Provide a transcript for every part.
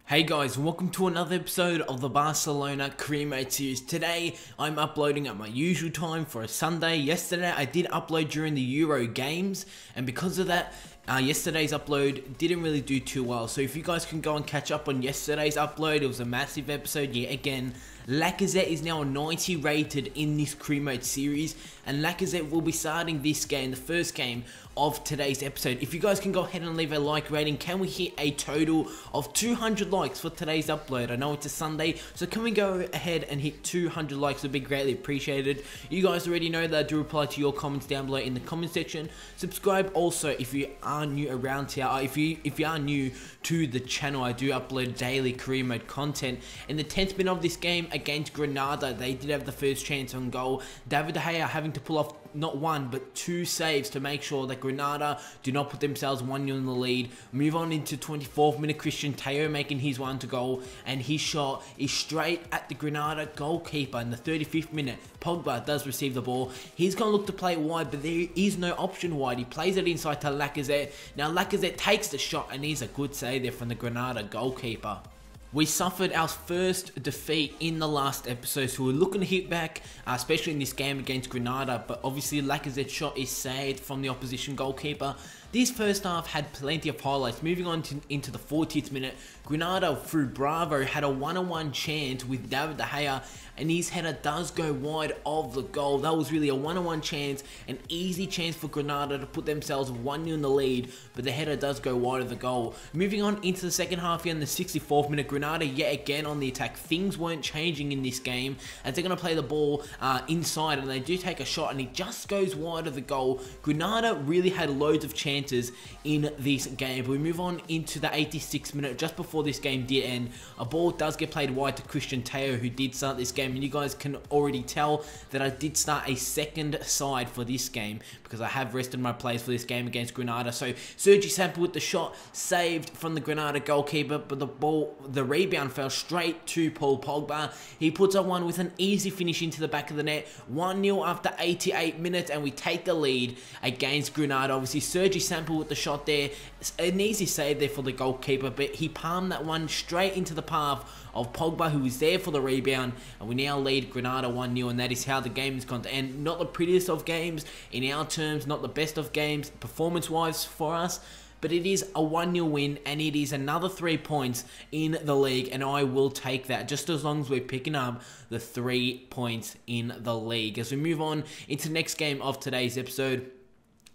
Hey guys, welcome to another episode of the Barcelona career mode series. Today, I'm uploading at my usual time for a Sunday. Yesterday, I did upload during the Euro games, and because of that, yesterday's upload didn't really do too well. So if you guys can go and catch up on yesterday's upload, it was a massive episode yet again. Lacazette is now a 90 rated in this career mode series, and Lacazette will be starting this game, the first game of today's episode. If you guys can go ahead and leave a like rating, can we hit a total of 200 likes for today's upload? I know it's a Sunday, so can we go ahead and hit 200 likes? It would be greatly appreciated. You guys already know that I do reply to your comments down below in the comment section. Subscribe also if you are new around here. If you are new to the channel, I do upload daily career mode content. In the 10th minute of this game against Granada, they did have the first chance on goal. David De Gea having to pull off not one but two saves to make sure that Granada do not put themselves 1-0 in the lead. Move on into 24th minute, Christian Teo making his one to goal, and his shot is straight at the Granada goalkeeper. In the 35th minute, Pogba does receive the ball. He's going to look to play it wide, but there is no option wide. He plays it inside to Lacazette. Now Lacazette takes the shot, and he's a good save there from the Granada goalkeeper. We suffered our first defeat in the last episode, so we're looking to hit back, especially in this game against Granada, but obviously Lacazette's shot is saved from the opposition goalkeeper. This first half had plenty of highlights. Moving on into the 40th minute, Granada through Bravo had a one-on-one chance with David De Gea, and his header does go wide of the goal. That was really a one-on-one chance, an easy chance for Granada to put themselves 1-0 in the lead, but the header does go wide of the goal. Moving on into the second half here in the 64th minute, Granada yet again on the attack. Things weren't changing in this game as they're going to play the ball inside, and they do take a shot, and he just goes wide of the goal. Granada really had loads of chances in this game, but we move on into the 86th minute. Just before this game did end, a ball does get played wide to Christian Teo, who did start this game, and you guys can already tell that I did start a second side for this game because I have rested my players for this game against Granada. So Sergi Sample with the shot saved from the Granada goalkeeper, but the rebound fell straight to Paul Pogba. He puts up one with an easy finish into the back of the net. 1-0 after 88 minutes, and we take the lead against Granada. Obviously Sergi Sample with the shot there, an easy save there for the goalkeeper, but he palmed that one straight into the path of Pogba, who was there for the rebound, and we now lead Granada 1-0, and that is how the game is going to end. Not the prettiest of games in our terms, not the best of games performance-wise for us, but it is a 1-0 win, and it is another 3 points in the league, and I will take that just as long as we're picking up the 3 points in the league. As we move on into the next game of today's episode,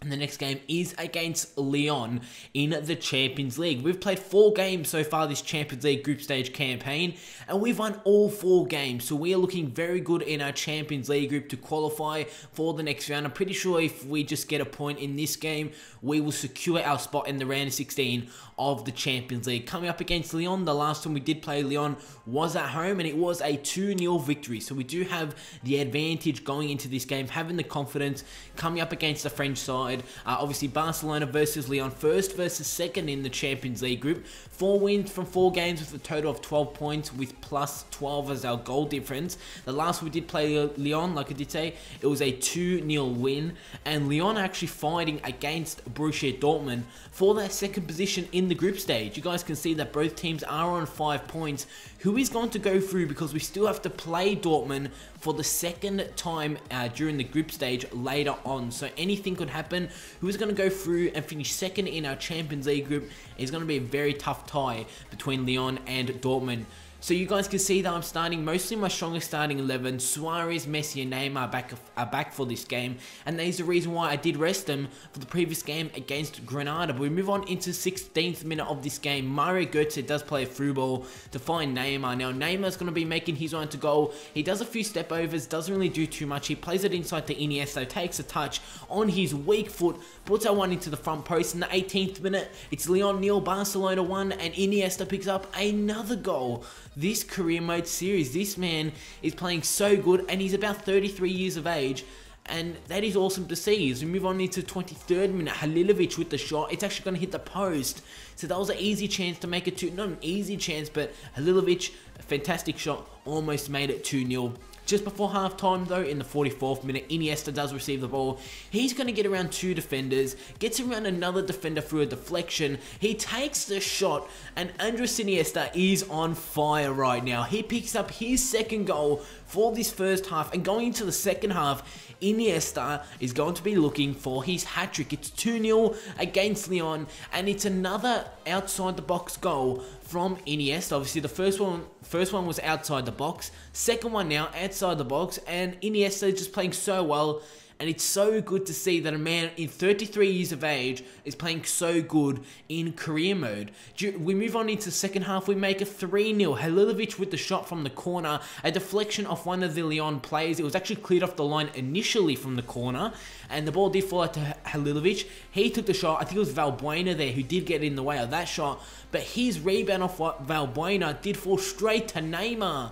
and the next game is against Lyon in the Champions League. We've played 4 games so far this Champions League group stage campaign, and we've won all 4 games. So we are looking very good in our Champions League group to qualify for the next round. I'm pretty sure if we just get a point in this game, we will secure our spot in the round of 16 of the Champions League. Coming up against Lyon, the last time we did play Lyon was at home, and it was a 2-0 victory. So we do have the advantage going into this game, having the confidence coming up against the French side. Obviously Barcelona versus Lyon, first versus second in the Champions League group. 4 wins from 4 games with a total of 12 points with plus 12 as our goal difference. The last we did play Lyon, like I did say, it was a 2-0 win, and Lyon are actually fighting against Borussia Dortmund for that second position in the group stage. You guys can see that both teams are on 5 points. Who is going to go through, because we still have to play Dortmund for the second time during the group stage later on, so anything could happen. Who is going to go through and finish second in our Champions League group is going to be a very tough tie between Lyon and Dortmund. So you guys can see that I'm starting mostly my strongest starting 11. Suarez, Messi and Neymar are back for this game, and that is the reason why I did rest them for the previous game against Granada. But we move on into the 16th minute of this game. Mario Götze does play a through ball to find Neymar. Now Neymar's going to be making his own to goal. He does a few step overs, doesn't really do too much. He plays it inside to Iniesta, takes a touch on his weak foot, puts that one into the front post. In the 18th minute, it's Lyon 0, Barcelona 1, and Iniesta picks up another goal. This career mode series, this man is playing so good, and he's about 33 years of age, and that is awesome to see. As we move on into 23rd minute, Halilovic with the shot, it's actually going to hit the post, so that was an easy chance to make it 2, not an easy chance, but Halilovic, a fantastic shot, almost made it 2-0. Just before half time though, in the 44th minute, Iniesta does receive the ball. He's going to get around 2 defenders, gets around another defender through a deflection. He takes the shot, and Andres Iniesta is on fire right now. He picks up his second goal for this first half, and going into the second half, Iniesta is going to be looking for his hat-trick. It's 2-0 against Lyon, and it's another outside the box goal from Iniesta. Obviously the first one was outside the box, second one now outside the box, and Iniesta is just playing so well. And it's so good to see that a man in 33 years of age is playing so good in career mode. We move on into the second half. We make a 3-0. Halilovic with the shot from the corner. A deflection off one of the Lyon players. It was actually cleared off the line initially from the corner. And the ball did fall out to Halilovic. He took the shot. I think it was Valbuena there who did get in the way of that shot. But his rebound off Valbuena did fall straight to Neymar.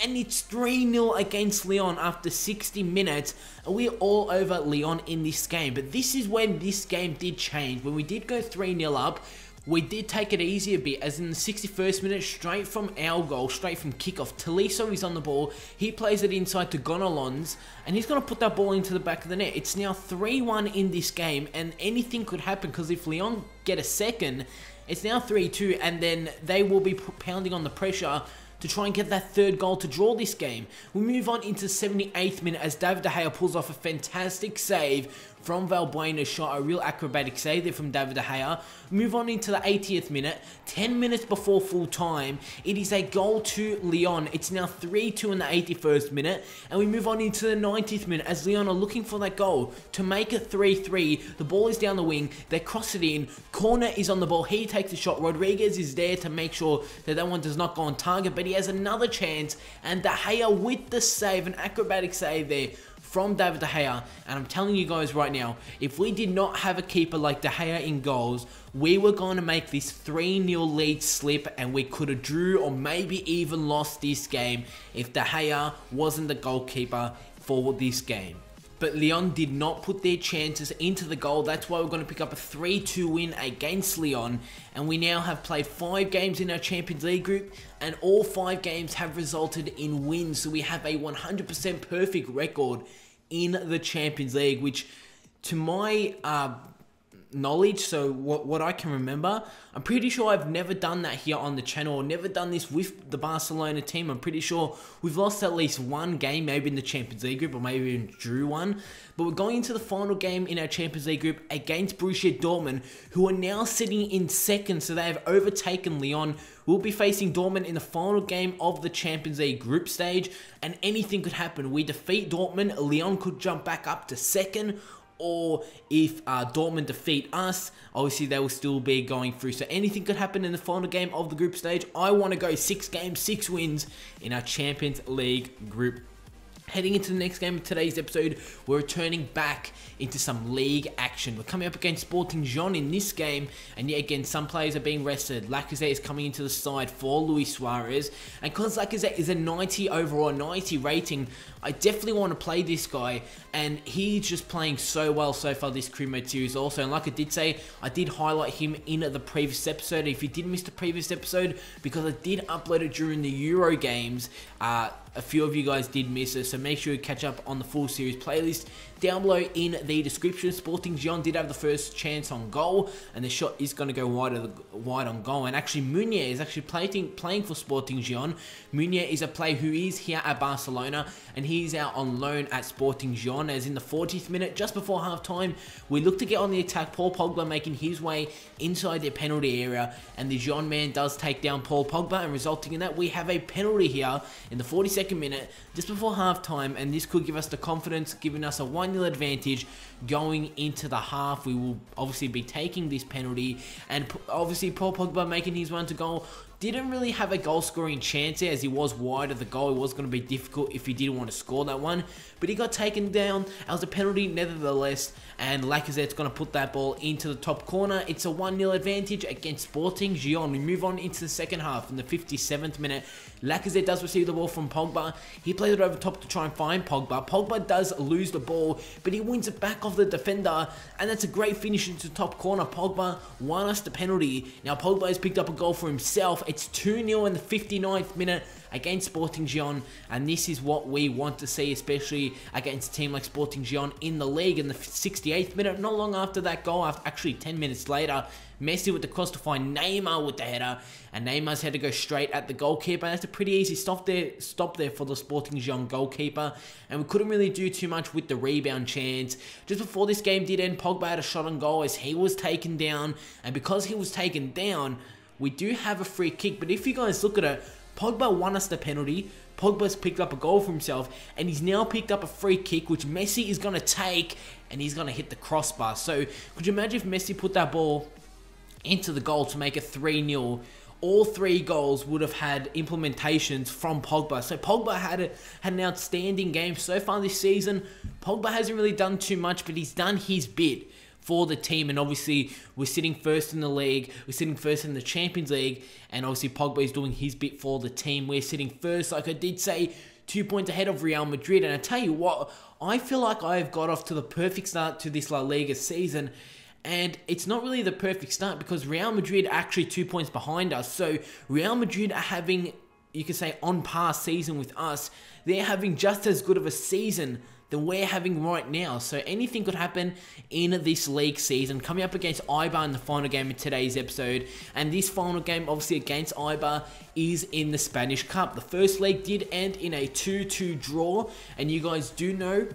And it's 3-0 against Lyon after 60 minutes. We're all over Lyon in this game. But this is when this game did change. When we did go 3-0 up, we did take it easy a bit. As in the 61st minute, straight from our goal, straight from kickoff, Tolisso is on the ball. He plays it inside to Gonalons, and he's going to put that ball into the back of the net. It's now 3-1 in this game, and anything could happen, because if Lyon get a second, it's now 3-2, and then they will be pounding on the pressure to try and get that third goal to draw this game. We move on into the 78th minute as David De Gea pulls off a fantastic save from Valbuena's shot, a real acrobatic save there from David De Gea. Move on into the 80th minute, 10 minutes before full time. It is a goal to Lyon. It's now 3-2 in the 81st minute, and we move on into the 90th minute as Lyon are looking for that goal to make it 3-3. The ball is down the wing, they cross it in, corner is on the ball, he takes the shot, Rodriguez is there to make sure that that one does not go on target, but he has another chance, and De Gea with the save, an acrobatic save there from David De Gea. And I'm telling you guys right now, if we did not have a keeper like De Gea in goals, we were going to make this 3-0 lead slip, and we could have drew or maybe even lost this game if De Gea wasn't the goalkeeper for this game. But Lyon did not put their chances into the goal. That's why we're going to pick up a 3-2 win against Lyon. And we now have played 5 games in our Champions League group, and all 5 games have resulted in wins. So we have a 100% perfect record in the Champions League, which to my knowledge, so what I can remember, I'm pretty sure I've never done that here on the channel, or never done this with the Barcelona team. I'm pretty sure we've lost at least one game, maybe in the Champions League group, or maybe even drew one. But we're going into the final game in our Champions League group against Borussia Dortmund, who are now sitting in second, so they have overtaken Lyon. We'll be facing Dortmund in the final game of the Champions League group stage, and anything could happen. We defeat Dortmund, Lyon could jump back up to second, or if Dortmund defeat us, obviously they will still be going through. So anything could happen in the final game of the group stage. I want to go 6 games, 6 wins in our Champions League group. Heading into the next game of today's episode, we're returning back into some league action. We're coming up against Sporting Gijón in this game, and yet again, some players are being rested. Lacazette is coming into the side for Luis Suarez, and because Lacazette is a 90 overall, 90 rating, I definitely want to play this guy, and he's just playing so well so far this career mode series also. And like I did say, I did highlight him in the previous episode. If you did miss the previous episode, because I did upload it during the Euro games, a few of you guys did miss it, so make sure you catch up on the full series playlist down below in the description. Sporting Gijón did have the first chance on goal, and the shot is going to go wide on goal. And actually, Meunier is actually playing for Sporting Gijón. Meunier is a player who is here at Barcelona, and he's out on loan at Sporting Gijón. As in the 40th minute, just before half time, we look to get on the attack. Paul Pogba making his way inside their penalty area, and the Gijón man does take down Paul Pogba, and resulting in that, we have a penalty here in the 42nd minute, just before half time, and this could give us the confidence, giving us a 1-0 advantage going into the half. We will obviously be taking this penalty, and obviously Paul Pogba making his run to goal. Didn't really have a goal scoring chance there, as he was wide of the goal. It was going to be difficult if he didn't want to score that one, but he got taken down. It was a penalty nevertheless, and Lacazette's going to put that ball into the top corner. It's a 1-0 advantage against Sporting Gijón. We move on into the second half. In the 57th minute, Lacazette does receive the ball from Pogba. He plays it over top to try and find Pogba. Pogba does lose the ball, but he wins it back off the defender, and that's a great finish into the top corner. Pogba won us the penalty. Now Pogba has picked up a goal for himself. It's It's 2-0 in the 59th minute against Sporting Gijón, and this is what we want to see, especially against a team like Sporting Gijón in the league. In the 68th minute, not long after that goal, actually 10 minutes later, Messi with the cross to find Neymar with the header, and Neymar's had to go straight at the goalkeeper. That's a pretty easy stop there for the Sporting Gijón goalkeeper, and we couldn't really do too much with the rebound chance. Just before this game did end, Pogba had a shot on goal as he was taken down, and because he was taken down, we do have a free kick. But if you guys look at it, Pogba won us the penalty, Pogba's picked up a goal for himself, and he's now picked up a free kick, which Messi is going to take, and he's going to hit the crossbar. So, could you imagine if Messi put that ball into the goal to make it 3-0? All 3 goals would have had implementations from Pogba. So Pogba had an outstanding game so far this season. Pogba hasn't really done too much, but he's done his bit for the team, and obviously we're sitting first in the league, we're sitting first in the Champions League, and obviously Pogba is doing his bit for the team. We're sitting first, like I did say, 2 points ahead of Real Madrid, and I tell you what, I feel like I've got off to the perfect start to this La Liga season, and it's not really the perfect start because Real Madrid are actually 2 points behind us. So Real Madrid are having, you could say, on par season with us. They're having just as good of a season than we're having right now. So anything could happen in this league season. Coming up against Eibar in the final game of today's episode. And this final game, obviously against Eibar, is in the Spanish Cup. The first leg did end in a 2-2 draw. And you guys do know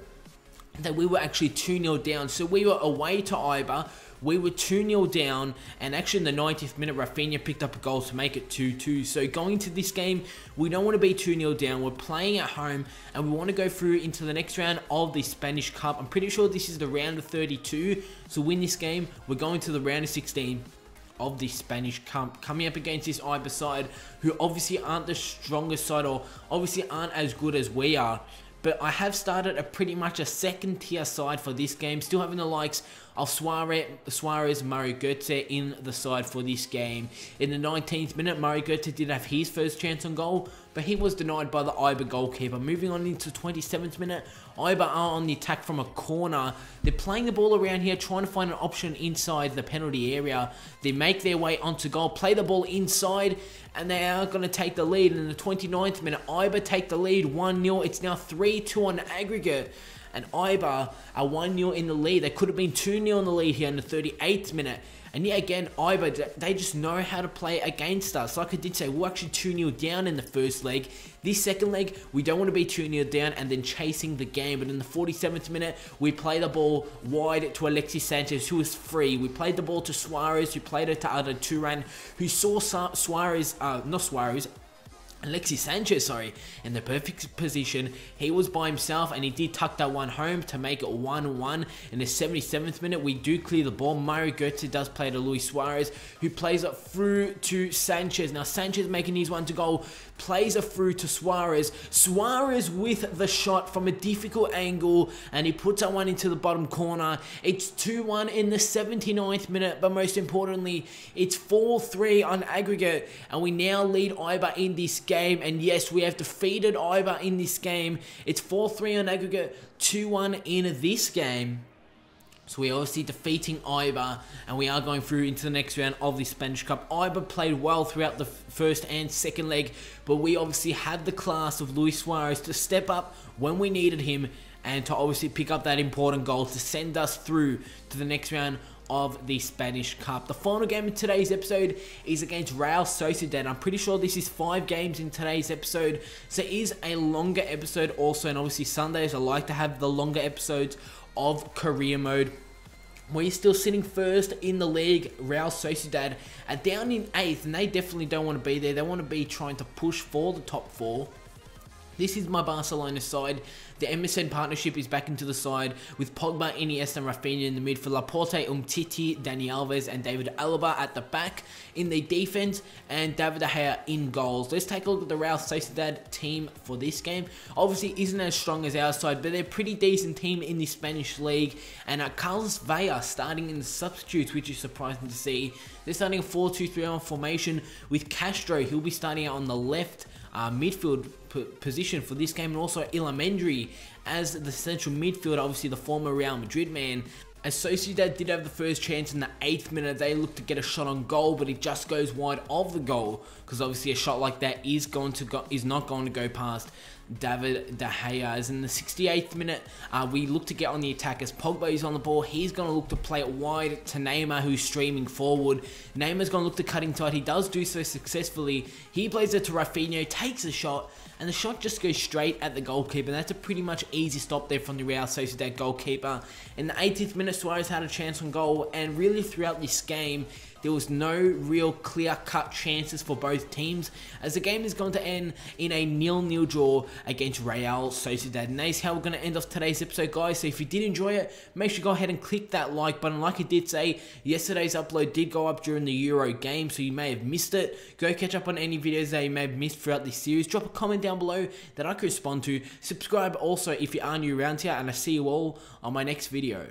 that we were actually 2-0 down. So we were away to Eibar. We were 2-0 down, and actually in the 90th minute, Rafinha picked up a goal to make it 2-2. So going into this game, we don't want to be 2-0 down. We're playing at home, and we want to go through into the next round of the Spanish Cup. I'm pretty sure this is the round of 32. So win this game, we're going to the round of 16 of the Spanish Cup, coming up against this Eibar side, who obviously aren't the strongest side, or obviously aren't as good as we are. But I have started pretty much a second tier side for this game, still having the likes of Suarez, Mario Götze in the side for this game. In the 19th minute, Mario Götze did have his first chance on goal, but he was denied by the Eibar goalkeeper. Moving on into 27th minute, Eibar are on the attack from a corner. They're playing the ball around here, trying to find an option inside the penalty area. They make their way onto goal, play the ball inside, and they are going to take the lead. In the 29th minute, Eibar take the lead 1-0. It's now 3-2 on aggregate, and Eibar are 1-0 in the lead. They could have been 2-0 in the lead here in the 38th minute. And yet again, Eibar, they just know how to play against us. Like I did say, we're actually 2-0 down in the first leg. This second leg, we don't want to be 2-0 down and then chasing the game. But in the 47th minute, we play the ball wide to Alexis Sanchez, who is free. We played the ball to Suarez, who played it to Arda Turan, who saw Alexis Sanchez, in the perfect position. He was by himself, and he did tuck that one home to make it 1-1. In the 77th minute, we do clear the ball. Mario Götze does play to Luis Suarez, who plays it through to Sanchez. Now, Sanchez making his one to goal, plays it through to Suarez. Suarez with the shot from a difficult angle, and he puts that one into the bottom corner. It's 2-1 in the 79th minute, but most importantly, it's 4-3 on aggregate, and we now lead Eibar in this game. And yes, we have defeated Eibar in this game. It's 4-3 on aggregate, 2-1 in this game. So we're obviously defeating Eibar, and we are going through into the next round of the Spanish Cup. Eibar played well throughout the first and second leg, but we obviously had the class of Luis Suarez to step up when we needed him, and to obviously pick up that important goal to send us through to the next round of the Spanish Cup. The final game of today's episode is against Real Sociedad. I'm pretty sure this is 5 games in today's episode, so it is a longer episode also, and obviously Sundays I like to have the longer episodes of career mode. We're still sitting first in the league. Real Sociedad are down in 8th, and they definitely don't want to be there. They want to be trying to push for the top 4. This is my Barcelona side. The MSN partnership is back into the side with Pogba, Iniesta and Rafinha in the midfield, Laporte, Umtiti, Dani Alves and David Alaba at the back in the defense, and David De Gea in goals. Let's take a look at the Real Sociedad team for this game. Obviously isn't as strong as our side, but they're a pretty decent team in the Spanish league, and Carlos Vela starting in the substitutes, which is surprising to see. They're starting a 4-2-3-1 formation with Castro. He'll be starting out on the left midfield position for this game, and also Ilamendri as the central midfielder, obviously the former Real Madrid man. As Sociedad did have the first chance in the 8th minute, they looked to get a shot on goal, but it just goes wide of the goal, because obviously a shot like that is not going to go past David De Gea. As in the 68th minute, we look to get on the attack as Pogba is on the ball. He's going to look to play it wide to Neymar, who's streaming forward. Neymar's going to look to cut inside. He does do so successfully. He plays it to Rafinha, takes a shot, and the shot just goes straight at the goalkeeper. And that's a pretty much easy stop there from the Real Sociedad goalkeeper. In the 80th minute, Suarez had a chance on goal, and really throughout this game, there was no real clear-cut chances for both teams, as the game is going to end in a 0-0 draw against Real Sociedad. And that is how we're going to end off today's episode, guys. So if you did enjoy it, make sure you go ahead and click that like button. Like I did say, yesterday's upload did go up during the Euro game, so you may have missed it. Go catch up on any videos that you may have missed throughout this series. Drop a comment down below that I could respond to. Subscribe also if you are new around here, and I see you all on my next video.